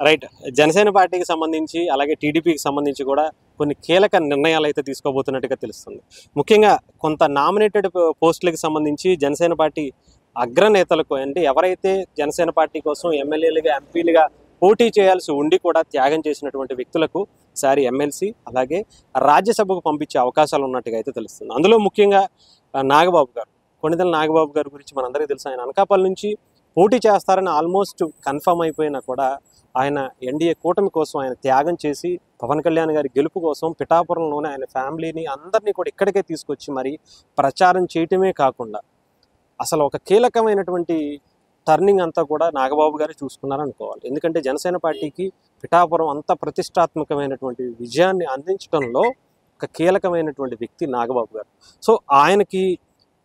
Right. Janasena పార్టీకి సంబంధించి అలాగే టీడీపీకి సంబంధించి కూడా కొన్ని కీలక నిర్ణయాలు అయితే తీసుకోబోతున్నట్టుగా తెలుస్తుంది. ముఖ్యంగా కొంత నామినేటెడ్ పోస్టులకు సంబంధించి జనసేన పార్టీ అగ్రనేతలకు అంటే ఎవరైతే జనసేన పార్టీ కోసం ఎమ్మెల్యేలుగా ఎంపీలుగా పోటీ చేయాల్సి ఉండి కూడా త్యాగం చేసినటువంటి వ్యక్తులకు ఈసారి ఎమ్మెల్సీ అలాగే రాజ్యసభకు పంపించే అవకాశాలు ఉన్నట్టుగా అయితే తెలుస్తుంది. అందులో ముఖ్యంగా నాగబాబు గారు, కొణిదెల నాగబాబు గారి గురించి మనందరికీ తెలుసు. ఆయన అనకాపల్లి నుంచి పోటీ చేస్తారని ఆల్మోస్ట్ కన్ఫర్మ్ అయిపోయినా కూడా ఆయన ఎన్డీఏ కూటమి కోసం ఆయన త్యాగం చేసి పవన్ కళ్యాణ్ గారి గెలుపు కోసం పిఠాపురంలోనే ఆయన ఫ్యామిలీని అందరినీ కూడా ఇక్కడికే తీసుకొచ్చి మరి ప్రచారం చేయటమే కాకుండా అసలు ఒక కీలకమైనటువంటి టర్నింగ్ అంతా కూడా నాగబాబు గారు చూసుకున్నారనుకోవాలి. ఎందుకంటే జనసేన పార్టీకి పిఠాపురం అంత ప్రతిష్టాత్మకమైనటువంటి విజయాన్ని అందించడంలో ఒక కీలకమైనటువంటి వ్యక్తి నాగబాబు గారు. సో ఆయనకి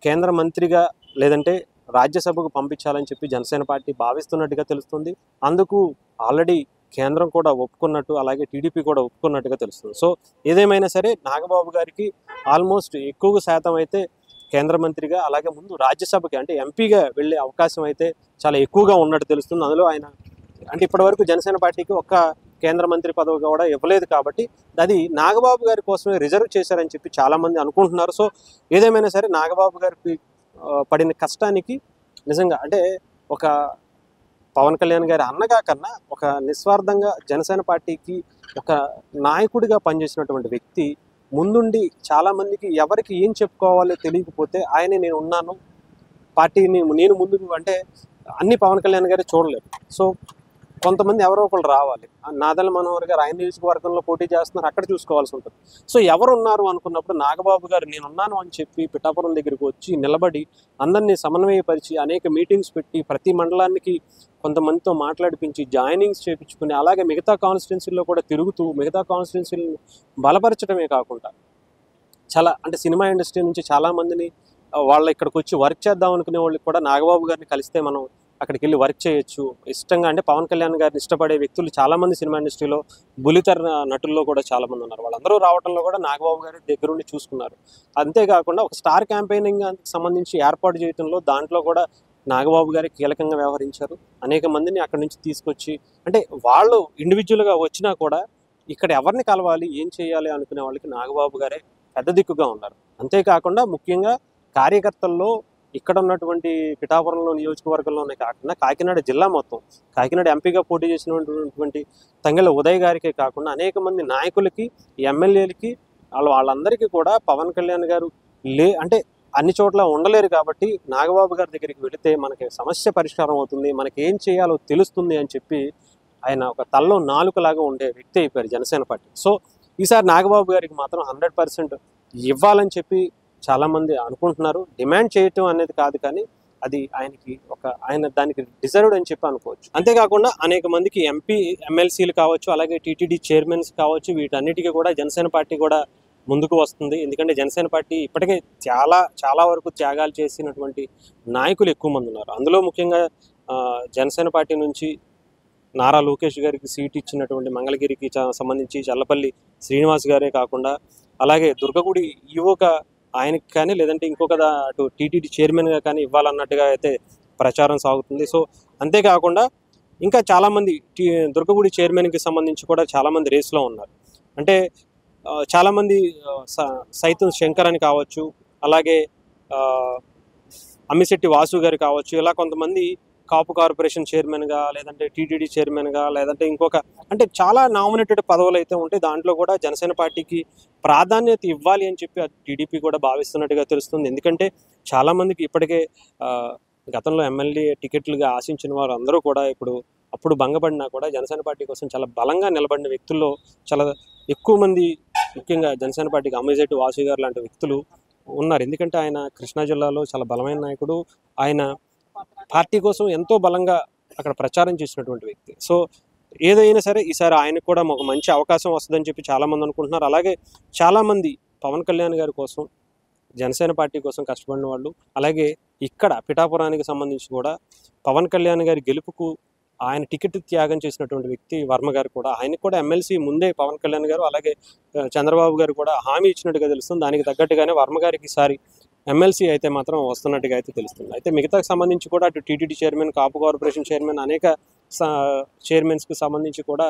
కేంద్ర మంత్రిగా లేదంటే రాజ్యసభకు పంపించాలని చెప్పి జనసేన పార్టీ భావిస్తున్నట్టుగా తెలుస్తుంది. అందుకు ఆల్రెడీ కేంద్రం కూడా ఒప్పుకున్నట్టు అలాగే టీడీపీ కూడా ఒప్పుకున్నట్టుగా తెలుస్తుంది. సో ఏదేమైనా సరే నాగబాబు గారికి ఆల్మోస్ట్ ఎక్కువ శాతం అయితే కేంద్ర మంత్రిగా అలాగే ముందు రాజ్యసభకి అంటే ఎంపీగా వెళ్ళే అవకాశం అయితే చాలా ఎక్కువగా ఉన్నట్టు తెలుస్తుంది. అందులో ఆయన అంటే ఇప్పటివరకు జనసేన పార్టీకి ఒక్క కేంద్ర మంత్రి పదవి కూడా ఇవ్వలేదు కాబట్టి అది నాగబాబు గారి కోసమే రిజర్వ్ చేశారని చెప్పి చాలామంది అనుకుంటున్నారు. సో ఏదేమైనా సరే నాగబాబు గారికి పడిన కష్టానికి నిజంగా అంటే ఒక పవన్ కళ్యాణ్ గారి అన్నగా కన్నా ఒక నిస్వార్థంగా జనసేన పార్టీకి ఒక నాయకుడిగా పనిచేసినటువంటి వ్యక్తి ముందుండి చాలామందికి ఎవరికి ఏం చెప్పుకోవాలో తెలియకపోతే ఆయనే నేను ఉన్నాను పార్టీని నేను ముందుకు అంటే అన్ని పవన్ కళ్యాణ్ గారే చూడలేదు. సో కొంతమంది ఎవరో ఒకళ్ళు రావాలి. నాదెళ్ల మనోహర్ గారు ఆయన నియోజకవర్గంలో పోటీ చేస్తున్నారు, అక్కడ చూసుకోవాల్సి ఉంటుంది. సో ఎవరు ఉన్నారు అనుకున్నప్పుడు నాగబాబు గారు నేనున్నాను అని చెప్పి పిఠాపురం దగ్గరికి వచ్చి నిలబడి అందరినీ సమన్వయపరిచి అనేక మీటింగ్స్ పెట్టి ప్రతి మండలానికి కొంతమందితో మాట్లాడిపించి జాయినింగ్స్ చేయించుకుని అలాగే మిగతా కాన్స్టిట్యున్సీల్లో కూడా తిరుగుతూ మిగతా కాన్స్టిట్యున్సీలను బలపరచడమే కాకుండా చాలా అంటే సినిమా ఇండస్ట్రీ నుంచి చాలామందిని వాళ్ళ ఇక్కడికి వచ్చి వర్క్ చేద్దాం అనుకునే వాళ్ళకి కూడా నాగబాబు గారిని కలిస్తే మనం అక్కడికి వెళ్ళి వర్క్ చేయొచ్చు ఇష్టంగా అంటే పవన్ కళ్యాణ్ గారిని ఇష్టపడే వ్యక్తులు చాలామంది సినిమా ఇండస్ట్రీలో బులితెర నటుల్లో కూడా చాలామంది ఉన్నారు. వాళ్ళందరూ రావడంలో కూడా నాగబాబు గారి దగ్గరుండి చూసుకున్నారు. అంతేకాకుండా ఒక స్టార్ క్యాంపెయినింగ్ సంబంధించి ఏర్పాటు చేయడంలో దాంట్లో కూడా నాగబాబు గారి కీలకంగా వ్యవహరించారు. అనేక మందిని అక్కడి నుంచి తీసుకొచ్చి అంటే వాళ్ళు ఇండివిజువల్గా వచ్చినా కూడా ఇక్కడ ఎవరిని కలవాలి ఏం చేయాలి అనుకునే వాళ్ళకి నాగబాబు గారే పెద్ద దిక్కుగా ఉన్నారు. అంతేకాకుండా ముఖ్యంగా కార్యకర్తల్లో ఇక్కడ ఉన్నటువంటి పిఠాపురంలో నియోజకవర్గంలోనే కాకుండా కాకినాడ జిల్లా మొత్తం కాకినాడ ఎంపీగా పోటీ చేసినటువంటి తంగెళ్ళ ఉదయ్ గారికే కాకుండా అనేక మంది నాయకులకి ఎమ్మెల్యేలకి వాళ్ళందరికీ కూడా పవన్ కళ్యాణ్ గారు అంటే అన్ని చోట్ల ఉండలేరు కాబట్టి నాగబాబు గారి దగ్గరికి వెళితే మనకి సమస్య పరిష్కారం అవుతుంది, మనకి ఏం చేయాలో తెలుస్తుంది అని చెప్పి ఆయన ఒక తల్లో నాలుకలాగా ఉండే వ్యక్తి అయిపోయారు జనసేన పార్టీ. సో ఈసారి నాగబాబు గారికి మాత్రం 100% ఇవ్వాలని చెప్పి చాలామంది అనుకుంటున్నారు. డిమాండ్ చేయటం అనేది కాదు కానీ అది ఆయనకి ఆయన దానికి డిజర్వ్డ్ అని చెప్పి అనుకోవచ్చు. అంతేకాకుండా అనేక మందికి ఎంపీ ఎమ్మెల్సీలు కావచ్చు అలాగే టీటీడీ చైర్మన్స్ కావచ్చు వీటన్నిటికీ కూడా జనసేన పార్టీ కూడా ముందుకు వస్తుంది. ఎందుకంటే జనసేన పార్టీ ఇప్పటికే చాలా వరకు త్యాగాలు చేసినటువంటి నాయకులు ఎక్కువ మంది ఉన్నారు. అందులో ముఖ్యంగా జనసేన పార్టీ నుంచి నారా లోకేష్ గారికి సీట్ ఇచ్చినటువంటి మంగళగిరికి సంబంధించి చల్లపల్లి శ్రీనివాస్ గారే కాకుండా అలాగే దుర్గగుడి ఈవోగా ఆయనకి కానీ లేదంటే ఇంకొక అటు టీటీడీ చైర్మన్గా కానీ ఇవ్వాలన్నట్టుగా అయితే ప్రచారం సాగుతుంది. సో అంతేకాకుండా ఇంకా చాలామంది దుర్గగుడి చైర్మన్కి సంబంధించి కూడా చాలామంది రేస్లో ఉన్నారు. అంటే చాలామంది సైతం శంకర్ అని కావచ్చు అలాగే అమ్మిశెట్టి వాసు గారు కావచ్చు ఇలా కొంతమంది కాపు కార్పొరేషన్ చైర్మన్గా లేదంటే టీటీడీ చైర్మన్గా లేదంటే ఇంకొక అంటే చాలా నామినేటెడ్ పదవులు అయితే ఉంటే దాంట్లో కూడా జనసేన పార్టీకి ప్రాధాన్యత ఇవ్వాలి అని చెప్పి టీడీపీ కూడా భావిస్తున్నట్టుగా తెలుస్తుంది. ఎందుకంటే చాలామందికి ఇప్పటికే గతంలో ఎమ్మెల్యే టికెట్లుగా ఆశించిన వారు అందరూ కూడా అప్పుడు భంగపడినా కూడా జనసేన పార్టీ కోసం చాలా బలంగా నిలబడిన వ్యక్తుల్లో చాలా ఎక్కువ మంది ముఖ్యంగా జనసేన పార్టీకి అమ్మిశెట్టి వాసు గారు లాంటి వ్యక్తులు ఉన్నారు. ఎందుకంటే ఆయన కృష్ణా జిల్లాలో చాలా బలమైన నాయకుడు, ఆయన పార్టీ కోసం ఎంతో బలంగా అక్కడ ప్రచారం చేసినటువంటి వ్యక్తి. సో ఏదైనా సరే ఈసారి ఆయనకు కూడా ఒక మంచి అవకాశం వస్తుందని చెప్పి చాలామంది అనుకుంటున్నారు. అలాగే చాలామంది పవన్ కళ్యాణ్ గారి కోసం జనసేన పార్టీ కోసం కష్టపడిన వాళ్ళు అలాగే ఇక్కడ పిఠాపురానికి సంబంధించి కూడా పవన్ కళ్యాణ్ గారి గెలుపుకు ఆయన టికెట్ త్యాగం చేసినటువంటి వ్యక్తి వర్మ గారు కూడా ఆయనకు కూడా ఎమ్మెల్సీ ముందే పవన్ కళ్యాణ్ గారు అలాగే చంద్రబాబు గారు కూడా హామీ ఇచ్చినట్టుగా తెలుస్తుంది. దానికి తగ్గట్టుగానే వర్మ గారికి ఈసారి ఎమ్మెల్సీ అయితే మాత్రం వస్తున్నట్టుగా అయితే తెలుస్తుంది. అయితే మిగతాకు సంబంధించి కూడా అటు టీటీడీ చైర్మన్ కాపు కార్పొరేషన్ చైర్మన్ అనేక చైర్మన్స్కి సంబంధించి కూడా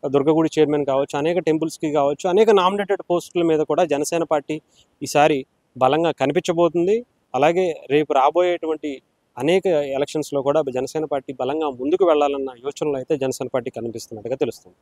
దుర్గగుడి చైర్మన్ కావచ్చు, అనేక టెంపుల్స్కి కావచ్చు, అనేక నామినేటెడ్ పోస్టుల మీద కూడా జనసేన పార్టీ ఈసారి బలంగా కనిపించబోతుంది. అలాగే రేపు రాబోయేటువంటి అనేక ఎలక్షన్స్లో కూడా జనసేన పార్టీ బలంగా ముందుకు వెళ్లాలన్న యోచనలో అయితే జనసేన పార్టీ కనిపిస్తున్నట్టుగా తెలుస్తుంది.